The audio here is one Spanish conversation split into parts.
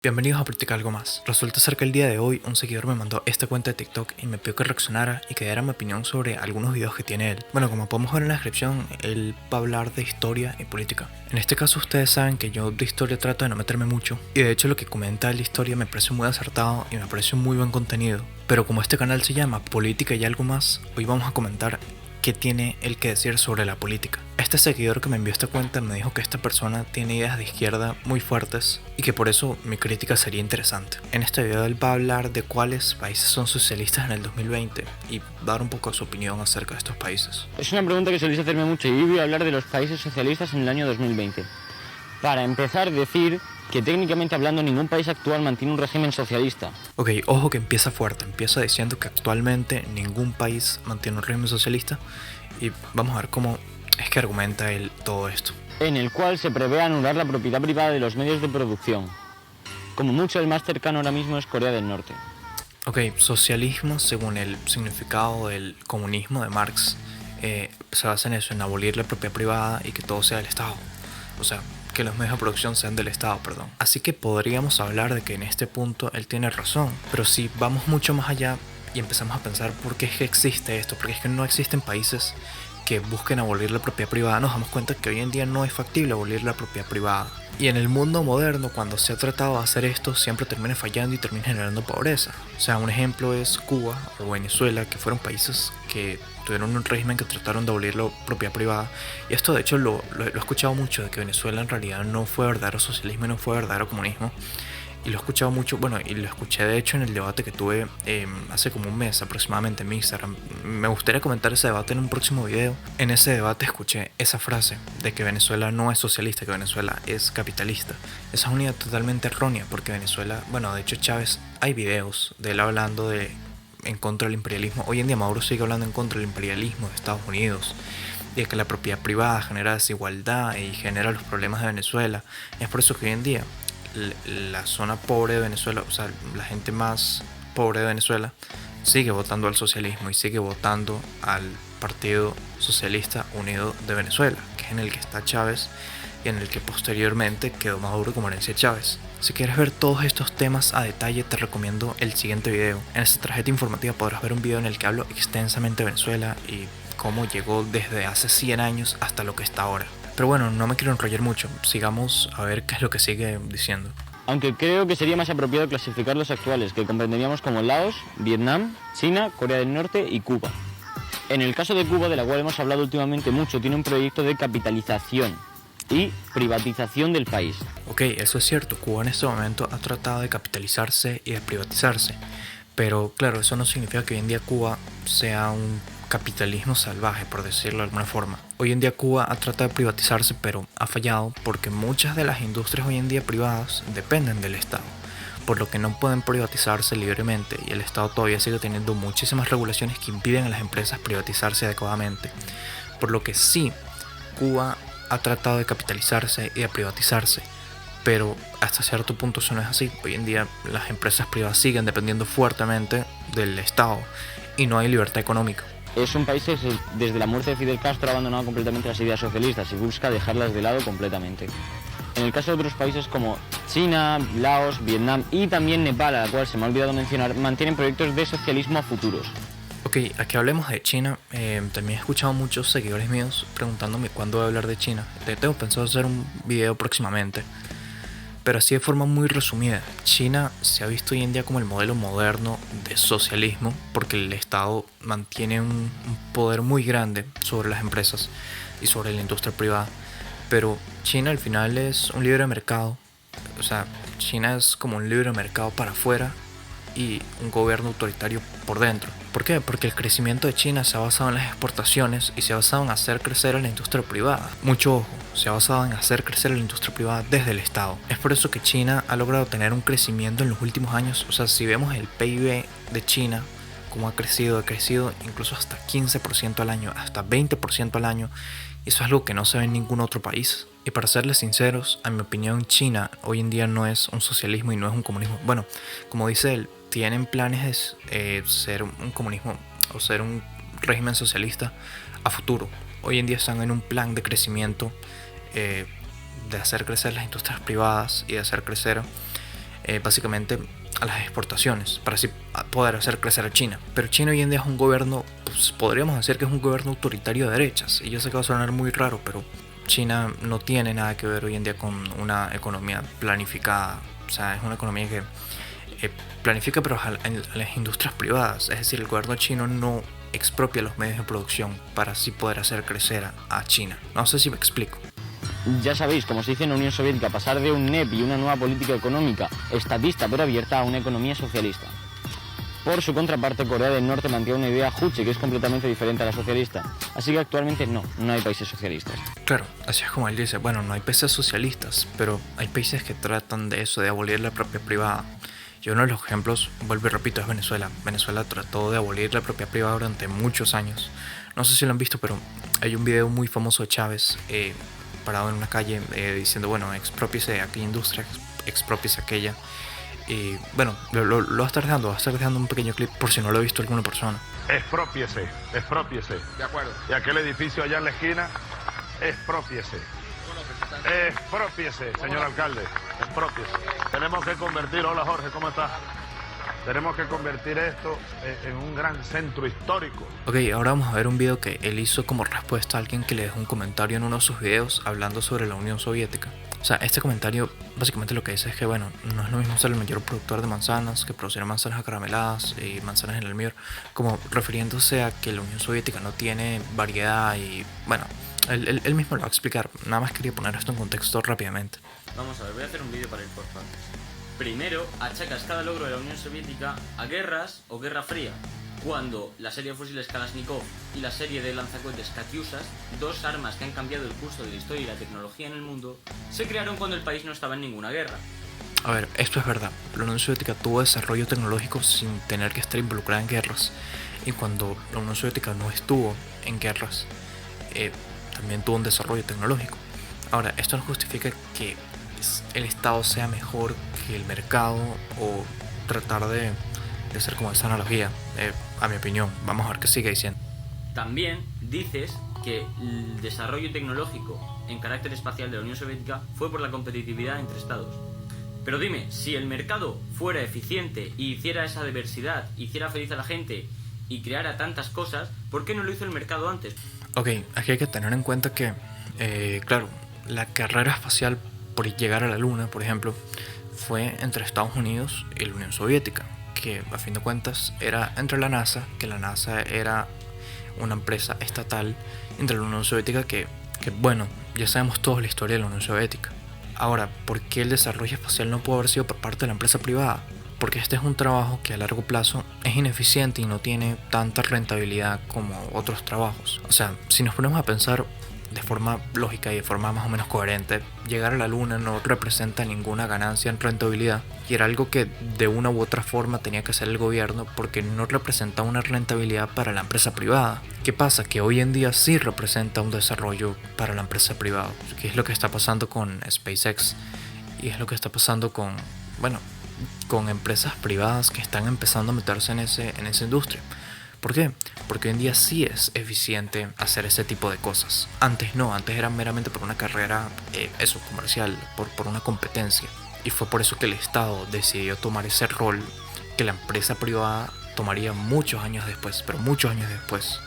Bienvenidos a Practicar Algo Más. Resulta ser que el día de hoy un seguidor me mandó esta cuenta de TikTok y me pidió que reaccionara y que diera mi opinión sobre algunos videos que tiene él. Bueno, como podemos ver en la descripción, él va a hablar de historia y política. En este caso ustedes saben que yo de historia trato de no meterme mucho, y de hecho lo que comenta de la historia me parece muy acertado y me parece un muy buen contenido. Pero como este canal se llama Política y Algo Más, hoy vamos a comentar qué tiene él que decir sobre la política. Este seguidor que me envió esta cuenta me dijo que esta persona tiene ideas de izquierda muy fuertes y que por eso mi crítica sería interesante. En este video él va a hablar de cuáles países son socialistas en el 2020 y dar un poco su opinión acerca de estos países. Es una pregunta que soléis hacerme mucho y hoy voy a hablar de los países socialistas en el año 2020. Para empezar, decir que técnicamente hablando ningún país actual mantiene un régimen socialista. Ok, ojo que empieza fuerte, empieza diciendo que actualmente ningún país mantiene un régimen socialista y vamos a ver cómo es que argumenta él todo esto. En el cual se prevé anular la propiedad privada de los medios de producción. Como mucho el más cercano ahora mismo es Corea del Norte. Ok, socialismo según el significado del comunismo de Marx se basa en eso, en abolir la propiedad privada y que todo sea del Estado. O sea, que los medios de producción sean del Estado, perdón. Así que podríamos hablar de que en este punto él tiene razón, pero si vamos mucho más allá y empezamos a pensar por qué es que existe esto, porque es que no existen países que busquen abolir la propiedad privada, nos damos cuenta que hoy en día no es factible abolir la propiedad privada. Y en el mundo moderno, cuando se ha tratado de hacer esto, siempre termina fallando y termina generando pobreza. O sea, un ejemplo es Cuba o Venezuela, que fueron países que tuvieron un régimen que trataron de abolir la propiedad privada. Y esto de hecho lo he escuchado mucho, de que Venezuela en realidad no fue verdadero socialismo y no fue verdadero comunismo. Y lo he escuchado mucho, bueno, y lo escuché de hecho en el debate que tuve hace como un mes aproximadamente en mi Instagram. Me gustaría comentar ese debate en un próximo video. En ese debate escuché esa frase de que Venezuela no es socialista, que Venezuela es capitalista. Esa es una idea totalmente errónea, porque Venezuela, bueno, de hecho Chávez, hay videos de él hablando en contra del imperialismo. Hoy en día Maduro sigue hablando en contra del imperialismo de Estados Unidos, y de que la propiedad privada genera desigualdad y genera los problemas de Venezuela. Es por eso que hoy en día la zona pobre de Venezuela, o sea, la gente más pobre de Venezuela, sigue votando al socialismo y sigue votando al Partido Socialista Unido de Venezuela, que es en el que está Chávez y en el que posteriormente quedó Maduro como herencia de Chávez. Si quieres ver todos estos temas a detalle, te recomiendo el siguiente video. En esta tarjeta informativa podrás ver un video en el que hablo extensamente de Venezuela y cómo llegó desde hace 100 años hasta lo que está ahora. Pero bueno, no me quiero enrollar mucho, sigamos a ver qué es lo que sigue diciendo. Aunque creo que sería más apropiado clasificar los actuales, que comprenderíamos como Laos, Vietnam, China, Corea del Norte y Cuba. En el caso de Cuba, de la cual hemos hablado últimamente mucho, tiene un proyecto de capitalización y privatización del país. Ok, eso es cierto, Cuba en este momento ha tratado de capitalizarse y de privatizarse, pero claro, eso no significa que hoy en día Cuba sea un capitalismo salvaje, por decirlo de alguna forma. Hoy en día Cuba ha tratado de privatizarse, pero ha fallado porque muchas de las industrias hoy en día privadas dependen del Estado, por lo que no pueden privatizarse libremente, y el Estado todavía sigue teniendo muchísimas regulaciones que impiden a las empresas privatizarse adecuadamente, por lo que sí, Cuba ha tratado de capitalizarse y de privatizarse, pero hasta cierto punto eso no es así. Hoy en día las empresas privadas siguen dependiendo fuertemente del Estado y no hay libertad económica. Es un país que desde la muerte de Fidel Castro ha abandonado completamente las ideas socialistas y busca dejarlas de lado completamente. En el caso de otros países como China, Laos, Vietnam y también Nepal, a la cual se me ha olvidado mencionar, mantienen proyectos de socialismo a futuros. Ok, aquí hablemos de China. También he escuchado muchos seguidores míos preguntándome cuándo voy a hablar de China. Tengo pensado hacer un video próximamente, pero así de forma muy resumida. China se ha visto hoy en día como el modelo moderno de socialismo, porque el Estado mantiene un poder muy grande sobre las empresas y sobre la industria privada. Pero China al final es un libre mercado. O sea, China es como un libre mercado para afuera y un gobierno autoritario por dentro. ¿Por qué? Porque el crecimiento de China se ha basado en las exportaciones y se ha basado en hacer crecer a la industria privada. Mucho ojo, se ha basado en hacer crecer a la industria privada desde el Estado. Es por eso que China ha logrado tener un crecimiento en los últimos años. O sea, si vemos el PIB de China, cómo ha crecido incluso hasta 15% al año, hasta 20% al año. Y eso es algo que no se ve en ningún otro país. Y para serles sinceros, a mi opinión, China hoy en día no es un socialismo y no es un comunismo. Bueno, como dice él, tienen planes de ser un comunismo o ser un régimen socialista a futuro. Hoy en día están en un plan de crecimiento, de hacer crecer las industrias privadas y de hacer crecer básicamente a las exportaciones para así poder hacer crecer a China. Pero China hoy en día es un gobierno, pues, podríamos decir que es un gobierno autoritario de derechas. Y yo sé que va a sonar muy raro, pero China no tiene nada que ver hoy en día con una economía planificada. O sea, es una economía que planifica pero a las industrias privadas. Es decir, el gobierno chino no expropia los medios de producción para así poder hacer crecer a China. No sé si me explico. Ya sabéis, como se dice en la Unión Soviética, pasar de un NEP y una nueva política económica estatista pero abierta a una economía socialista. Por su contraparte, Corea del Norte mantiene una idea juche que es completamente diferente a la socialista. Así que actualmente no hay países socialistas. Claro, así es como él dice, bueno, no hay países socialistas, pero hay países que tratan de eso, de abolir la propiedad privada. Y uno de los ejemplos, vuelvo y repito, es Venezuela. Venezuela trató de abolir la propiedad privada durante muchos años. No sé si lo han visto, pero hay un video muy famoso de Chávez parado en una calle diciendo, bueno, exprópiese aquella industria, exprópiese aquella. Y bueno, lo va a estar dejando un pequeño clip por si no lo ha visto alguna persona. Expropiese. De acuerdo. Y aquel edificio allá en la esquina, expropiese. Expropiese, señor alcalde. Expropiese. Tenemos que convertir, hola Jorge, ¿cómo estás? Tenemos que convertir esto en un gran centro histórico. Ok, ahora vamos a ver un video que él hizo como respuesta a alguien que le dejó un comentario en uno de sus videos hablando sobre la Unión Soviética. O sea, este comentario básicamente lo que dice es que, bueno, no es lo mismo ser el mayor productor de manzanas que producir manzanas acarameladas y manzanas en el almíbar, como refiriéndose a que la Unión Soviética no tiene variedad y, bueno, él mismo lo va a explicar. Nada más quería poner esto en contexto rápidamente. Vamos a ver, voy a hacer un vídeo para ir por partes. Primero, achacas cada logro de la Unión Soviética a guerras o Guerra Fría, cuando la serie de fusiles Kalashnikov y la serie de lanzacohetes Katyushas, dos armas que han cambiado el curso de la historia y la tecnología en el mundo, se crearon cuando el país no estaba en ninguna guerra. A ver, esto es verdad. La Unión Soviética tuvo desarrollo tecnológico sin tener que estar involucrada en guerras. Y cuando la Unión Soviética no estuvo en guerras, también tuvo un desarrollo tecnológico. Ahora, esto no justifica que el Estado sea mejor que el mercado o tratar de hacer como esa analogía, a mi opinión. Vamos a ver qué sigue diciendo. También dices que el desarrollo tecnológico en carácter espacial de la Unión Soviética fue por la competitividad entre estados. Pero dime, si el mercado fuera eficiente y hiciera esa diversidad, hiciera feliz a la gente y creara tantas cosas, ¿por qué no lo hizo el mercado antes? Ok, aquí hay que tener en cuenta que, claro, la carrera espacial por llegar a la Luna, por ejemplo, fue entre Estados Unidos y la Unión Soviética, que a fin de cuentas era entre la NASA, que la NASA era una empresa estatal, entre la Unión Soviética, que bueno, ya sabemos toda la historia de la Unión Soviética. Ahora, ¿por qué el desarrollo espacial no pudo haber sido por parte de la empresa privada? Porque este es un trabajo que a largo plazo es ineficiente y no tiene tanta rentabilidad como otros trabajos. O sea, si nos ponemos a pensar de forma lógica y de forma más o menos coherente, llegar a la Luna no representa ninguna ganancia en rentabilidad y era algo que de una u otra forma tenía que hacer el gobierno porque no representa una rentabilidad para la empresa privada. ¿Qué pasa? Que hoy en día sí representa un desarrollo para la empresa privada, que es lo que está pasando con SpaceX y es lo que está pasando con, bueno, con empresas privadas que están empezando a meterse en esa industria. ¿Por qué? Porque hoy en día sí es eficiente hacer ese tipo de cosas. Antes no, antes era meramente por una carrera, comercial, por una competencia. Y fue por eso que el Estado decidió tomar ese rol que la empresa privada tomaría muchos años después, pero muchos años después.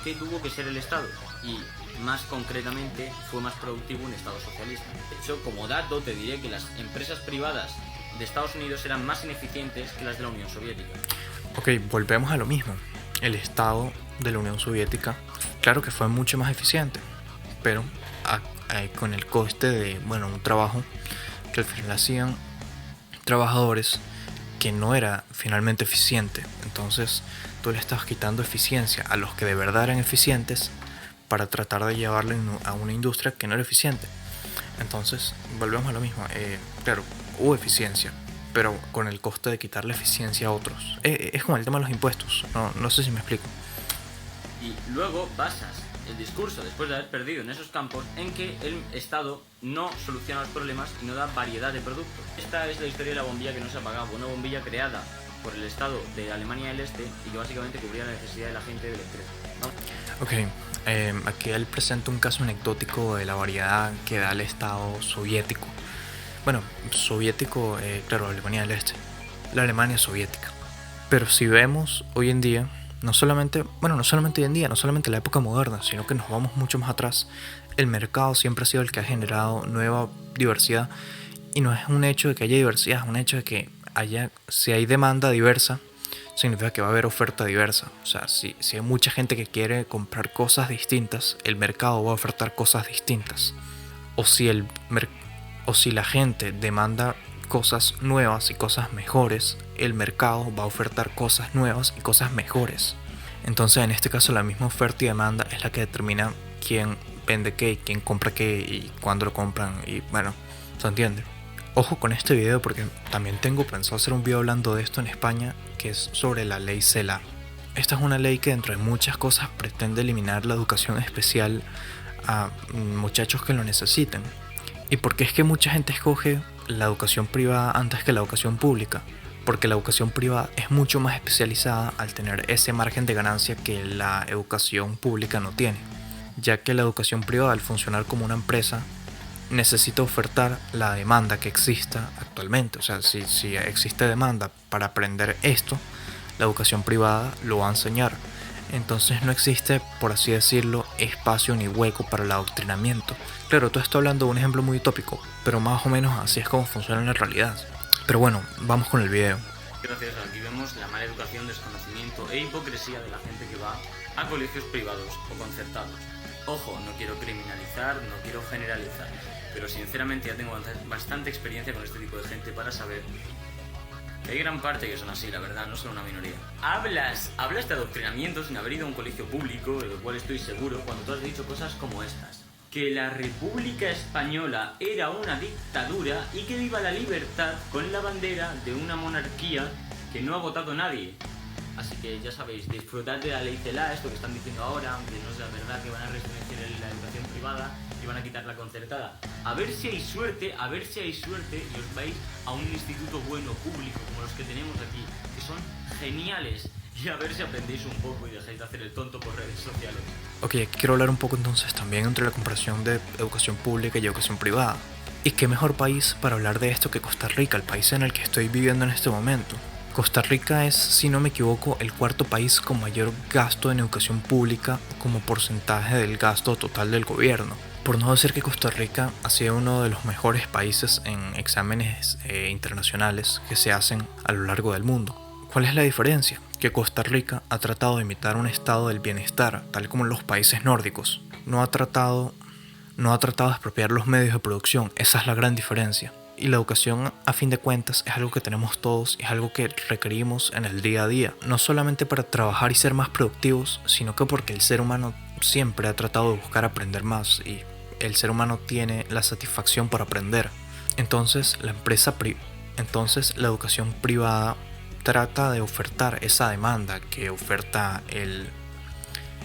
¿Qué tuvo que ser el Estado? Y más concretamente fue más productivo un Estado socialista. De hecho, como dato te diré que las empresas privadas de Estados Unidos eran más ineficientes que las de la Unión Soviética. Ok, volvemos a lo mismo. El Estado de la Unión Soviética, claro que fue mucho más eficiente, pero con el coste de, bueno, un trabajo que al final hacían trabajadores que no era finalmente eficiente. Entonces tú le estabas quitando eficiencia a los que de verdad eran eficientes para tratar de llevarle a una industria que no era eficiente. Entonces volvemos a lo mismo. Claro, hubo eficiencia, pero con el coste de quitarle eficiencia a otros. Es como el tema de los impuestos, no sé si me explico. Y luego basas el discurso, después de haber perdido en esos campos, en que el Estado no soluciona los problemas y no da variedad de productos. Esta es la historia de la bombilla que no se apagaba, una bombilla creada por el Estado de Alemania del Este y que básicamente cubría la necesidad de la gente de electricidad. Ok, aquí él presenta un caso anecdótico de la variedad que da el Estado soviético. Bueno, soviético, claro, Alemania del Este, la Alemania soviética. Pero si vemos hoy en día, no solamente hoy en día, no solamente la época moderna, sino que nos vamos mucho más atrás, el mercado siempre ha sido el que ha generado nueva diversidad. Y no es un hecho de que haya diversidad, es un hecho de que si hay demanda diversa, significa que va a haber oferta diversa. O sea, si hay mucha gente que quiere comprar cosas distintas, el mercado va a ofertar cosas distintas. O si la gente demanda cosas nuevas y cosas mejores, el mercado va a ofertar cosas nuevas y cosas mejores. Entonces, en este caso, la misma oferta y demanda es la que determina quién vende qué, quién compra qué y cuándo lo compran. Y bueno, ¿se entiende? Ojo con este video porque también tengo pensado hacer un video hablando de esto en España, que es sobre la ley CELA. Esta es una ley que, entre muchas cosas, pretende eliminar la educación especial a muchachos que lo necesiten. ¿Y por qué es que mucha gente escoge la educación privada antes que la educación pública? Porque la educación privada es mucho más especializada al tener ese margen de ganancia que la educación pública no tiene, ya que la educación privada, al funcionar como una empresa, necesita ofertar la demanda que exista actualmente. O sea, si existe demanda para aprender esto, la educación privada lo va a enseñar. Entonces no existe, por así decirlo, espacio ni hueco para el adoctrinamiento. Claro, todo esto hablando de un ejemplo muy utópico, pero más o menos así es como funciona en la realidad. Pero bueno, vamos con el video. Gracias, aquí vemos la mala educación, desconocimiento e hipocresía de la gente que va a colegios privados o concertados. Ojo, no quiero criminalizar, no quiero generalizar, pero sinceramente ya tengo bastante experiencia con este tipo de gente para saber que hay gran parte que son así, la verdad, no son una minoría. Hablas de adoctrinamiento sin haber ido a un colegio público, de lo cual estoy seguro, cuando tú has dicho cosas como estas. Que la República Española era una dictadura y que viva la libertad con la bandera de una monarquía que no ha votado nadie. Así que ya sabéis, disfrutad de la ley CELA, esto que están diciendo ahora, aunque no sea verdad que van a restringir la educación privada y van a quitar la concertada. A ver si hay suerte y os vais a un instituto bueno, público, como los que tenemos aquí, que son geniales. Y a ver si aprendéis un poco y dejáis de hacer el tonto por redes sociales. Ok, aquí quiero hablar un poco entonces también entre la comparación de educación pública y educación privada. ¿Y qué mejor país para hablar de esto que Costa Rica, el país en el que estoy viviendo en este momento? Costa Rica es, si no me equivoco, el cuarto país con mayor gasto en educación pública como porcentaje del gasto total del gobierno. Por no decir que Costa Rica ha sido uno de los mejores países en exámenes internacionales que se hacen a lo largo del mundo. ¿Cuál es la diferencia? Que Costa Rica ha tratado de imitar un estado del bienestar, tal como en los países nórdicos. No ha tratado de expropiar los medios de producción, esa es la gran diferencia. Y la educación, a fin de cuentas, es algo que tenemos todos, es algo que requerimos en el día a día. No solamente para trabajar y ser más productivos, sino que porque el ser humano siempre ha tratado de buscar aprender más y el ser humano tiene la satisfacción por aprender. Entonces la educación privada trata de ofertar esa demanda que oferta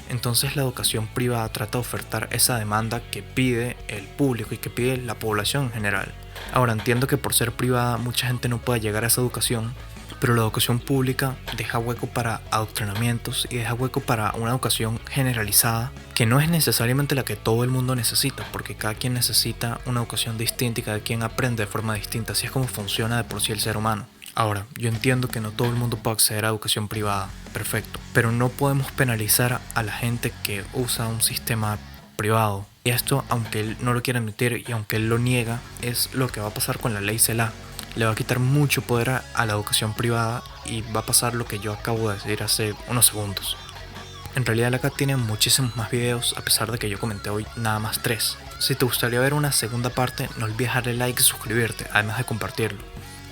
Entonces la educación privada trata de ofertar esa demanda que pide el público y que pide la población en general. Ahora entiendo que por ser privada mucha gente no puede llegar a esa educación, pero la educación pública deja hueco para adoctrinamientos y deja hueco para una educación generalizada que no es necesariamente la que todo el mundo necesita, porque cada quien necesita una educación distinta y cada quien aprende de forma distinta, así es como funciona de por sí el ser humano. Ahora, yo entiendo que no todo el mundo puede acceder a educación privada, perfecto, pero no podemos penalizar a la gente que usa un sistema privado. Y esto, aunque él no lo quiera admitir y aunque él lo niega, es lo que va a pasar con la ley CELA. Le va a quitar mucho poder a la educación privada y va a pasar lo que yo acabo de decir hace unos segundos. En realidad acá tienen muchísimos más videos, a pesar de que yo comenté hoy nada más 3. Si te gustaría ver una segunda parte, no olvides darle like y suscribirte, además de compartirlo.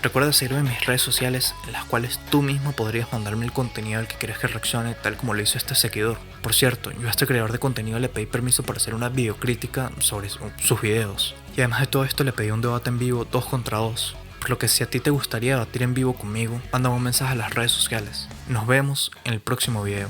Recuerda seguirme en mis redes sociales, en las cuales tú mismo podrías mandarme el contenido al que quieres que reaccione, tal como lo hizo este seguidor. Por cierto, yo a este creador de contenido le pedí permiso para hacer una videocrítica sobre sus videos. Y además de todo esto le pedí un debate en vivo 2 contra 2. Por lo que si a ti te gustaría debatir en vivo conmigo, mándame un mensaje a las redes sociales. Nos vemos en el próximo video.